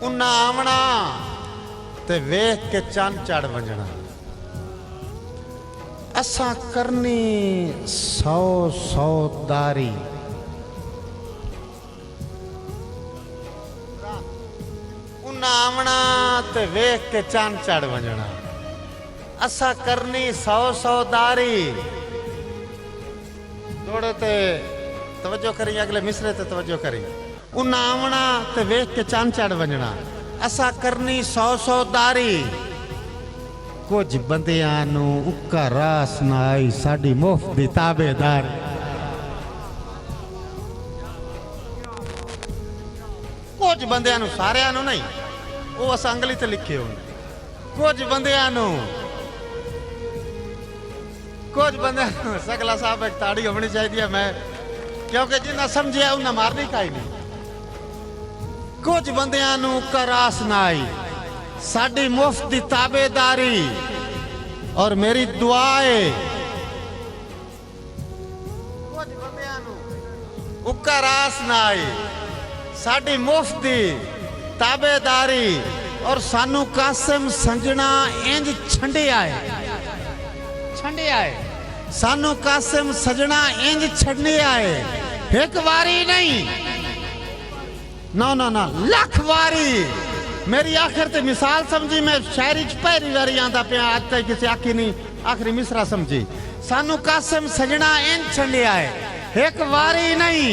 उन्ना आवना ते वेख के चंद चढ़ वंजना। असा करनी सौ सौ दारी। उन्ना आवना ते वेख के चंद चढ़ वंजना। असा करनी सौ सौ दारी। थोड़े ते तवज्जो करी, अगले मिसरे ते तवज्जो करी। उन्ना आवना ते वेख के चंद चढ़ वंजना। असा करनी सौ सौ दारी। कुछ बंदियां नू उक्का रास ना आई साडी मुफ्त दी ताबेदारी। कुछ बंदियां नू, सारियां नू नहीं, वो अस अंगली ते लिखे हो। कुछ बंदियां नू, कुछ बंदे सकला साहब एक ताड़ी होनी चाहिए। मैं क्योंकि जिन्ना समझिया उन्ना मारनी काई नहीं। कुछ बंदियां नू करास ना आई साडी मुफ्त दी ताबेदारी। और मेरी दुआ है कुछ बंदियां नू उक्का रास ना आई साडी मुफ्त दी ताबेदारी। और सानू कासिम संजना इंज छंडिया है, छंडिया है। सानू कासिम सजना इंज छड़निया है। एक वारी नहीं, ना ना ना, लख वारी। मेरी आखिर ते मिसाल समझी। मैं शायरी च पहली बारी आंदा पिया, आज तक किसी आखी नहीं, आखिरी मिसरा समझी। सानू कासिम सजना इंज छंडिया है। एक वारी नहीं,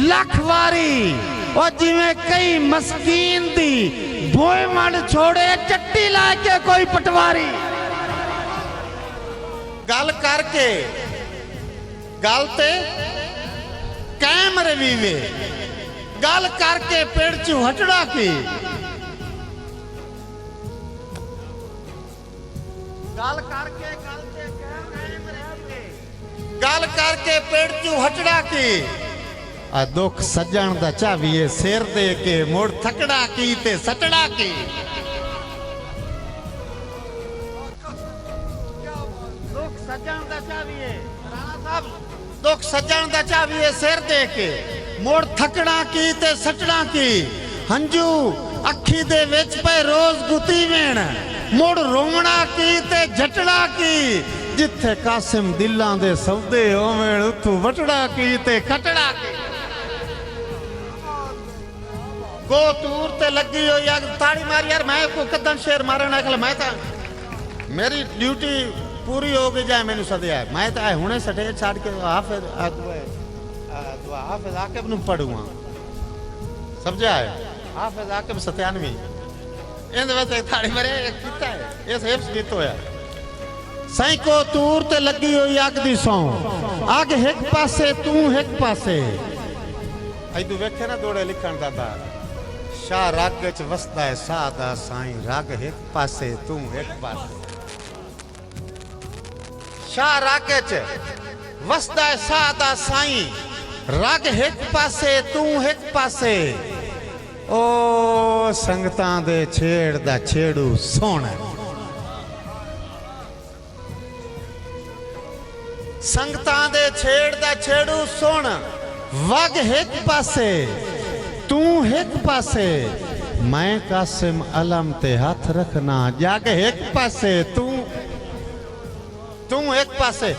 लख वारी। और जिवें कई मस्कीन दी बोए मंड छोड़े चट्टी ला के कोई पटवारी। गल करके गल ते कैम रवीवे। गल करके पेड़ चू हटड़ा की। गल करके गल करके पेड़ चू हटड़ा की। आ दुख सजन दा चावीए सिर दे के मुड़ थकड़ा की ते सटड़ा की। दुख सजन दा चावीए राणा साहब, दुख सजन दा चावीए सिर दे के मुड़ थकड़ा की ते सटड़ा की। हंजू अखी दे विच पे रोज गुती वेण मुड़ रोवना की ते झटड़ा की। जिथे कासिम दिलां दे सौदे होवेण उथों वटड़ा की ते खटड़ा की। को तूर ते लगी हो या ताड़ी मार यार। मैं को कदन शेर मारना है। मैं तो मेरी ड्यूटी पूरी हो गई जाए मैंने सदया। मैं तो हुणे सटे छाड़ के हाफिज हाफिज आकिब नू पढ़ूंगा। समझा है? हाफिज आकिब 97 इंद वैसे ताड़ी मारे कीता है। इस हिफ्स कीतो है। सही को तूर ते लगी हो अग दी सौ। अग एक पासे तू एक पासे। ऐदू वेखे ना दौड़े लिखण दा बार। शाह राग च वसदा है सादा साईं। राग एक पासे तू एक पासे। शाह राग च वसदा है सादा साईं। राग एक पासे तू एक पासे। ओ संगतां दे छेड़ दा छेड़ू सोहना। संगतां दे छेड़ दा छेड़ू सोहना। वग एक पासे तू एक पासे। मैं कासिम अलम ते हाथ रखना। जग एक पासे तू एक पासे।